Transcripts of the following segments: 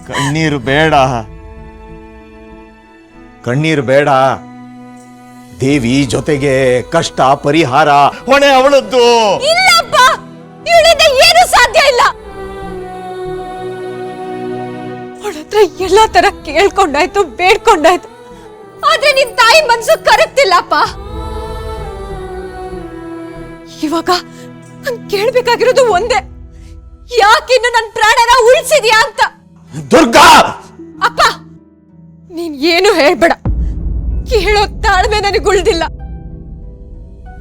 ಕಣ್ಣೀರು ಬೇಡ, ಕಣ್ಣೀರು ಬೇಡ. ದೇವಿ ಜೊತೆಗೆ ಕಷ್ಟ ಪರಿಹಾರ ಹೊಣೆ ಅವಳದ್ದು. ಇಲ್ಲಪ್ಪ, ಇವಳಿಂದ ಏನು ಸಾಧ್ಯ ಇಲ್ಲ. ಅವಳತ್ರ ಎಲ್ಲಾ ತರ ಕೇಳ್ಕೊಂಡಾಯ್ತು, ಬೇಡ್ಕೊಂಡಾಯ್ತು, ಆದ್ರೆ ನಿನ್ ತಾಯಿ ಮನ್ಸು ಕರಗ್ತಿಲ್ಲಪ್ಪ. ಇವಾಗ ನಾನ್ ಕೇಳ್ಬೇಕಾಗಿರೋದು ಒಂದೇ, ಯಾಕಿನ್ನು ನನ್ ಪ್ರಾಣನ ಉಳಿಸಿದ್ಯಾ ಅಂತ. ದುರ್ಗಾ! ಅಪ್ಪ, ನೀನ್ ಏನು ಹೇಳ್ಬೇಡ, ಕೇಳೋ ತಾಳ್ಮೆ ನನಗುಳ್ದಿಲ್ಲ.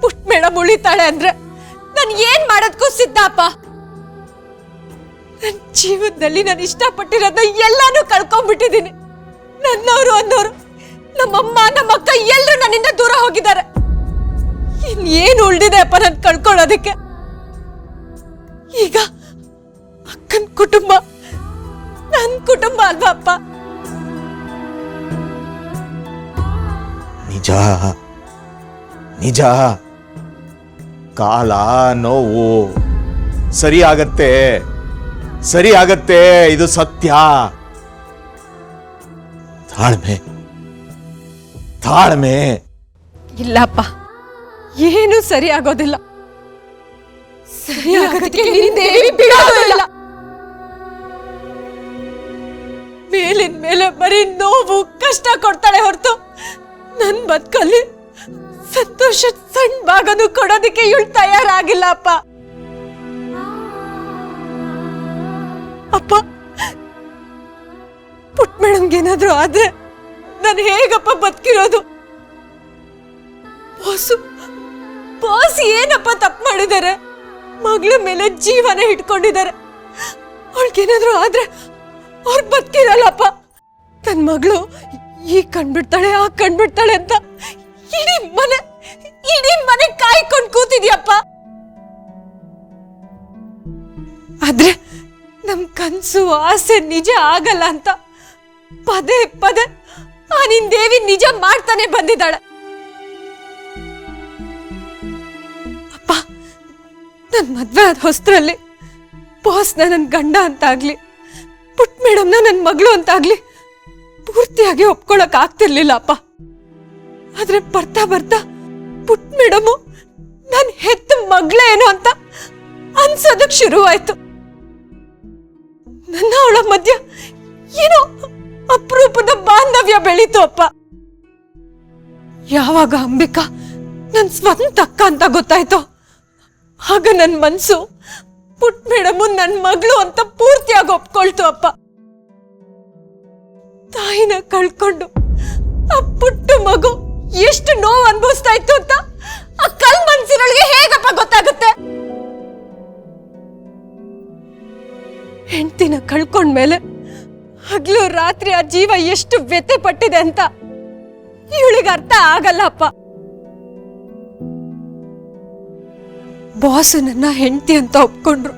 ಪುಟ್ ಮೇಡಮ್ ಉಳಿತಾಳೆ ಅಂದ್ರೆ ನಾನು ಏನ್ ಮಾಡೋದಕ್ಕೂ ಸಿದ್ಧ ಅಪ್ಪ. ನನ್ನ ಜೀವನದಲ್ಲಿ ನಾನು ಇಷ್ಟಪಟ್ಟಿರೋದ ಎಲ್ಲಾನು ಕಳ್ಕೊಂಡ್ಬಿಟ್ಟಿದ್ದೀನಿ. ನನ್ನವರು ಅನ್ನೋರು, ನಮ್ಮಮ್ಮ ನಮ್ಮಕ್ಕ ಎಲ್ಲರೂ ನನ್ನಿಂದ ದೂರ ಹೋಗಿದ್ದಾರೆ. ಇನ್ನೇನು ಉಳ್ದಿದೆ ಅಪ್ಪ ನನ್ ಕಳ್ಕೊಳ್ಳೋದಕ್ಕೆ. ಈಗ ಅಕ್ಕನ ಕುಟುಂಬ ನನ್ನ ಕುಟುಂಬ ಅಲ್ವಾ ಅಪ್ಪ? ನಿಜ ನಿಜ. ಕಾಲ ನೋವು ಸರಿ ಆಗತ್ತೆ, ಸರಿ ಆಗತ್ತೆ, ಇದು ಸತ್ಯ. ತಾಳ್ಮೆ ತಾಳ್ಮೆ. ಇಲ್ಲಪ್ಪ, ಏನು ಸರಿ ಆಗೋದಿಲ್ಲ. ಸರಿ ಆಗೋದಕ್ಕೆ ನಿನ್ ದೇವಿ ಬಿಡೋದಿಲ್ಲ. ಮೇಲಿನ ಮೇಲೆ ಬರೀ ನೋವು ಕಷ್ಟ ಕೊಡ್ತಾಳೆ ಹೊರತು ನನ್ ಬದುಕಲ್ಲಿ ಸಂತೋಷ ಸಣ್ಣ ಭಾಗನು ಕೊಡೋದಕ್ಕೆ ಇವಳು ತಯಾರಾಗಿಲ್ಲ ಅಪ್ಪ. ಅಪ್ಪ, ಪುಟ್ ಮೇಡಮ್ಗೆ ಏನಾದ್ರೂ ಆದ್ರೆ ನಾನು ಹೇಗಪ್ಪ ಬದುಕಿರೋದು? ಬಾಸ್ ಏನಪ್ಪ ತಪ್ಪು ಮಾಡಿದ್ದಾರೆ? ಮಗಳ ಮೇಲೆ ಜೀವನ ಇಟ್ಕೊಂಡಿದ್ದಾರೆ. ಅವಳಿಗೇನಾದ್ರೂ ಆದ್ರೆ ಅವ್ರು ಬದುಕಿರಲ್ಲಪ್ಪ. ತನ್ನ ಮಗಳು ಈ ಕಣ್ಬಿಡ್ತಾಳೆ ಆ ಕಣ್ಬಿಡ್ತಾಳೆ ಅಂತ ಇಡೀ ಮನೆ ಕಾಯ್ಕೊಂಡು ಕೂತಿದ್ಯಪ್ಪ. ಆದ್ರೆ ನಮ್ ಕನ್ಸು ಆಸೆ ನಿಜ ಆಗಲ್ಲ ಅಂತ ಪದೇ ಪದೇ ಆ ನಿನ್ ದೇವಿ ನಿಜ ಮಾಡ್ತಾನೆ ಬಂದಿದ್ದಾಳೆ. ಅಪ್ಪ, ನನ್ ಮದ್ವೆ ಆದ ಹೊಸದ್ರಲ್ಲಿ ಬಾಸ್ನ ನನ್ ಗಂಡ ಅಂತಾಗ್ಲಿ, ಪುಟ್ ಮೇಡಮ್ನ ನನ್ ಮಗಳು ಅಂತಾಗ್ಲಿ ಪೂರ್ತಿಯಾಗಿ ಒಪ್ಕೊಳಕ್ ಆಗ್ತಿರ್ಲಿಲ್ಲ ಅಪ್ಪ. ಆದ್ರೆ ಬರ್ತಾ ಬರ್ತಾ ಪುಟ್ ಮೇಡಮು ನನ್ ಹೆತ್ತ ಮಗಳೇ ಏನೋ ಅಂತ ಅನ್ಸೋದಕ್ ಶುರುವಾಯ್ತು. ನನ್ನ ಅವಳ ಮಧ್ಯ ಏನೋ ಅಪರೂಪದ ಬಾಂಧವ್ಯ ಬೆಳೀತು ಅಪ್ಪ. ಯಾವಾಗ ಅಂಬಿಕಾ ನನ್ ಸ್ವಂತ ಅಕ್ಕ ಅಂತ ಗೊತ್ತಾಯ್ತೋ ಆಗ ನನ್ ಮನ್ಸು ಪುಟ್ ಮೇಡಮು ನನ್ ಮಗಳು ಅಂತ ಪೂರ್ತಿಯಾಗಿ ಒಪ್ಕೊಳ್ತು ಅಪ್ಪ. ತಾಯಿನ ಕಳ್ಕೊಂಡು ಆ ಪುಟ್ಟ ಮಗು ಎಷ್ಟು ನೋವು ಅನುಭವಿಸ್ತಾ ಇತ್ತು ಅಂತ ಆ ಕಲ್ ಮನ್ಸಿನೊಳಗೆ ಹೇಗಪ್ಪ ಗೊತ್ತಾಗುತ್ತೆ? ಹೆಂಡತಿನ ಕಳ್ಕೊಂಡ್ಮೇಲೆ ಹಗ್ಲು ರಾತ್ರಿ ಆ ಜೀವ ಎಷ್ಟು ವ್ಯಥೆ ಪಟ್ಟಿದೆ ಅಂತ ಇವಳಿಗೆ ಅರ್ಥ ಆಗಲ್ಲ ಅಪ್ಪ. ಬಾಸ್ ನನ್ನ ಹೆಂಡತಿ ಅಂತ ಒಪ್ಕೊಂಡ್ರು.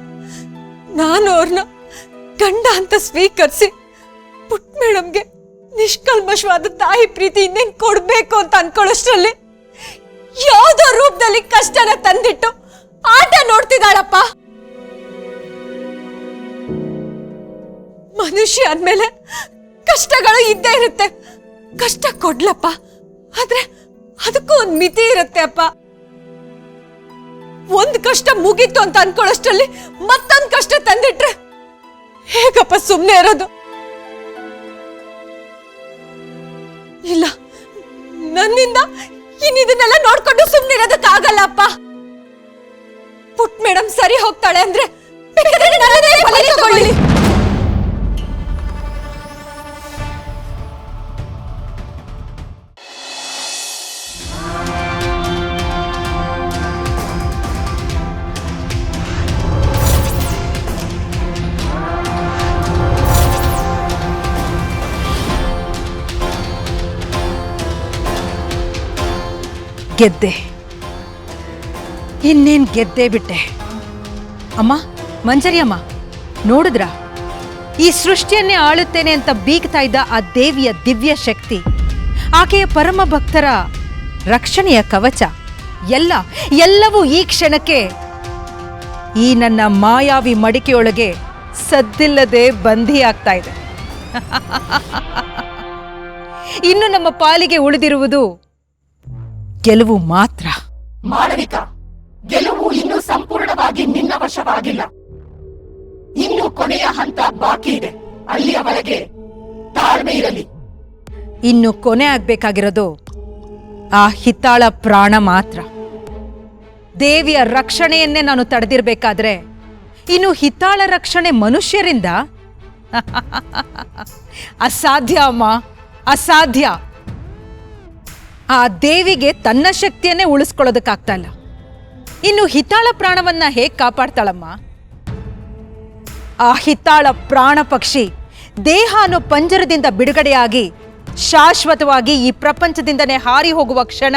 ನಾನು ಅವ್ರನ್ನ ಗಂಡ ಅಂತ ಸ್ವೀಕರಿಸಿ ಪುಟ್ ಮೇಡಮ್ಗೆ ನಿಷ್ಕಲ್ಮಶವಾದ ತಾಯಿ ಪ್ರೀತಿ ಇನ್ನೇನ್ ಕೊಡ್ಬೇಕು ಅಂತ ಅನ್ಕೊಳ್ಳೋಷ್ಟ್ರಲ್ಲಿ ಯಾವುದೋ ರೂಪದಲ್ಲಿ ಕಷ್ಟನ ತಂದಿಟ್ಟು ಆಟ ನೋಡ್ತಿದ್ದಾಳಪ್ಪ. ಮನುಷ್ಯ ಅಂದ್ಮೇಲೆ ಕಷ್ಟಗಳು ಇದ್ದೇ ಇರುತ್ತೆ. ಕಷ್ಟ ಕೊಡ್ಲಪ್ಪ, ಆದ್ರೆ ಅದಕ್ಕೂ ಒಂದ್ ಮಿತಿ ಇರುತ್ತೆ ಅಪ್ಪ. ಒಂದ್ ಕಷ್ಟ ಮುಗೀತು ಅಂತ ಅನ್ಕೊಳ್ಳೋಷ್ಟ್ರಲ್ಲಿ ಮತ್ತೊಂದ್ ಕಷ್ಟ ತಂದಿಟ್ರೆ ಹೇಗಪ್ಪ ಸುಮ್ನೆ ಇರೋದು? ಇಲ್ಲ, ನನ್ನಿಂದ ಇನ್ನಿದನ್ನೆಲ್ಲ ನೋಡ್ಕೊಂಡು ಸುಮ್ನಿರೋದಕ್ಕಾಗಲ್ಲ ಅಪ್ಪ. ಪುಟ್ ಮೇಡಮ್ ಸರಿ ಹೋಗ್ತಾಳೆ ಅಂದ್ರೆ ಬಲಿ ತಗೊಳ್ಳಿ. ಗೆದ್ದೆ, ಇನ್ನೇನ್ ಗೆದ್ದೇ ಬಿಟ್ಟೆ. ಅಮ್ಮ, ಮಂಜರಿ ಅಮ್ಮ, ನೋಡಿದ್ರ ಈ ಸೃಷ್ಟಿಯನ್ನೇ ಆಳುತ್ತೇನೆ ಅಂತ ಬೀಗ್ತಾ ಇದ್ದ ಆ ದೇವಿಯ ದಿವ್ಯ ಶಕ್ತಿ, ಆಕೆಯ ಪರಮ ಭಕ್ತರ ರಕ್ಷಣೆಯ ಕವಚ ಎಲ್ಲವೂ ಈ ಕ್ಷಣಕ್ಕೆ ಈ ನನ್ನ ಮಾಯಾವಿ ಮಡಿಕೆಯೊಳಗೆ ಸದ್ದಿಲ್ಲದೆ ಬಂಧಿಯಾಗ್ತಾ ಇದೆ. ಇನ್ನು ನಮ್ಮ ಪಾಲಿಗೆ ಉಳಿದಿರುವುದು ಗೆಲುವು ಮಾತ್ರ. ಮಾಳವಿಕ, ಗೆಲುವು ಇನ್ನೂ ಸಂಪೂರ್ಣವಾಗಿ ನಿನ್ನ ವಶವಾಗಿಲ್ಲ. ಇನ್ನು ಕೊನೆಯ ಹಂತ ಬಾಕಿ ಇದೆ. ಅಲ್ಲಿಯವರೆಗೆ ತಾಳ್ಮೆ ಇರಲಿ. ಇನ್ನು ಕೊನೆ ಆಗ್ಬೇಕಾಗಿರೋದು ಆ ಹಿತ್ತಾಳ ಪ್ರಾಣ ಮಾತ್ರ. ದೇವಿಯ ರಕ್ಷಣೆಯನ್ನೇ ನಾನು ತಡೆದಿರ್ಬೇಕಾದ್ರೆ ಇನ್ನು ಹಿತ್ತಾಳ ರಕ್ಷಣೆ ಮನುಷ್ಯರಿಂದ ಅಸಾಧ್ಯ ಅಮ್ಮ, ಅಸಾಧ್ಯ. ಆ ದೇವಿಗೆ ತನ್ನ ಶಕ್ತಿಯನ್ನೇ ಉಳಿಸ್ಕೊಳ್ಳೋದಕ್ಕಾಗ್ತಾ ಇಲ್ಲ. ಇನ್ನು ಹಿತ್ತಾಳ ಪ್ರಾಣವನ್ನ ಹೇಗೆ ಕಾಪಾಡ್ತಾಳಮ್ಮ? ಆ ಹಿತ್ತಾಳ ಪ್ರಾಣ ಪಕ್ಷಿ ದೇಹ ಅನ್ನೋ ಪಂಜರದಿಂದ ಬಿಡುಗಡೆಯಾಗಿ ಶಾಶ್ವತವಾಗಿ ಈ ಪ್ರಪಂಚದಿಂದನೇ ಹಾರಿ ಹೋಗುವ ಕ್ಷಣ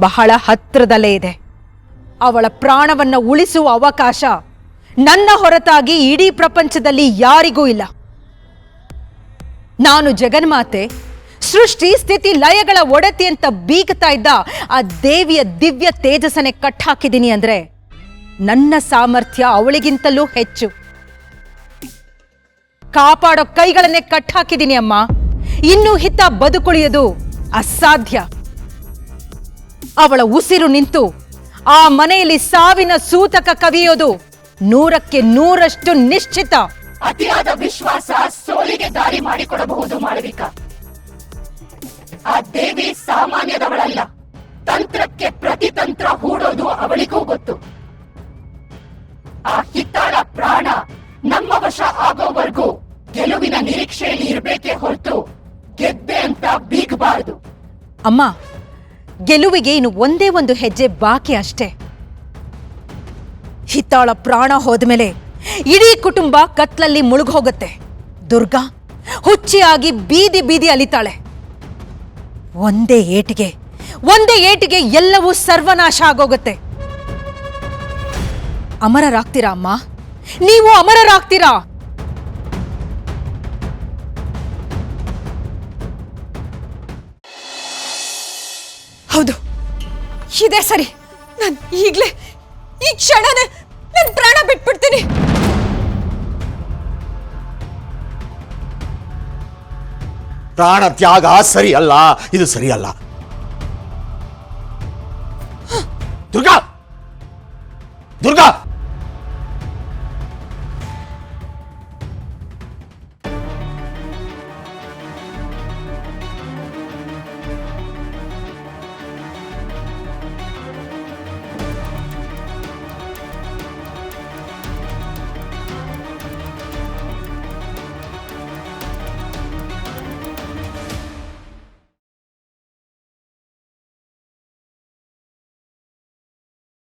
ಬಹಳ ಹತ್ತಿರದಲ್ಲೇ ಇದೆ. ಅವಳ ಪ್ರಾಣವನ್ನ ಉಳಿಸುವ ಅವಕಾಶ ನನ್ನ ಹೊರತಾಗಿ ಇಡೀ ಪ್ರಪಂಚದಲ್ಲಿ ಯಾರಿಗೂ ಇಲ್ಲ. ನಾನು ಜಗನ್ಮಾತೆ, ಸೃಷ್ಟಿ ಸ್ಥಿತಿ ಲಯಗಳ ಒಡತಿ ಅಂತ ಬೀಗ್ತಾ ಇದ್ದ ಆ ದೇವಿಯ ದಿವ್ಯ ತೇಜಸ್ಸನ್ನೇ ಕಟ್ಟಾಕಿದ್ದೀನಿ ಅಂದ್ರೆ ನನ್ನ ಸಾಮರ್ಥ್ಯ ಅವಳಿಗಿಂತಲೂ ಹೆಚ್ಚು. ಕಾಪಾಡೋ ಕೈಗಳನ್ನೇ ಕಟ್ಟಾಕಿದ್ದೀನಿ ಅಮ್ಮ. ಇನ್ನೂ ಹಿತ ಬದುಕುಳಿಯೋದು ಅಸಾಧ್ಯ. ಅವಳ ಉಸಿರು ನಿಂತು ಆ ಮನೆಯಲ್ಲಿ ಸಾವಿನ ಸೂತಕ ಕವಿಯೋದು 100ಕ್ಕೆ 100ರಷ್ಟು ನಿಶ್ಚಿತ. ಅತಿಯಾದ ವಿಶ್ವಾಸ ಸೋಲಿಗೆ ದಾರಿ ಮಾಡಿಕೊಡಬಹುದು ಮಾಳವಿಕ. ಆ ದೇವಿ ಸಾಮಾನ್ಯದವಳಲ್ಲ. ತಂತ್ರಕ್ಕೆ ಪ್ರತಿತಂತ್ರ ಹೂಡೋದು ಅವಳಿಗೂ ಗೊತ್ತು. ಆ ಹಿತ್ತಾಳ ಪ್ರಾಣ ನಮ್ಮ ವಶ ಆಗೋವರೆಗೂ ಗೆಲುವಿನ ನಿರೀಕ್ಷೆಯಲ್ಲಿ ಇರಬೇಕೇ ಹೊರತು ಗೆದ್ದೆ ಅಂತ ಬೀಗಬಾರದು. ಅಮ್ಮ, ಗೆಲುವಿಗೆ ಇನ್ನು ಒಂದೇ ಒಂದು ಹೆಜ್ಜೆ ಬಾಕಿ ಅಷ್ಟೇ. ಹಿತ್ತಾಳ ಪ್ರಾಣ ಹೋದ್ಮೇಲೆ ಇಡೀ ಕುಟುಂಬ ಕತ್ಲಲ್ಲಿ ಮುಳುಗೋಗುತ್ತೆ. ದುರ್ಗಾ ಹುಚ್ಚಿಯಾಗಿ ಬೀದಿ ಬೀದಿ ಅಲಿತಾಳೆ. ಒಂದೇ ಏಟಿಗೆ ಎಲ್ಲವೂ ಸರ್ವನಾಶ ಆಗೋಗುತ್ತೆ. ಅಮರರಾಗ್ತೀರಾ ಅಮ್ಮ, ನೀವು ಅಮರರಾಗ್ತೀರಾ. ಹೌದು, ಇದೇ ಸರಿ. ನಾನು ಈಗಲೇ ಈ ಕ್ಷಣನೇ ನನ್ನ ಪ್ರಾಣ ಬಿಟ್ಬಿಡ್ತೀನಿ. ಪ್ರಾಣ ತ್ಯಾಗ ಸರಿಯಲ್ಲ, ಇದು ಸರಿಯಲ್ಲ. ದುರ್ಗಾ,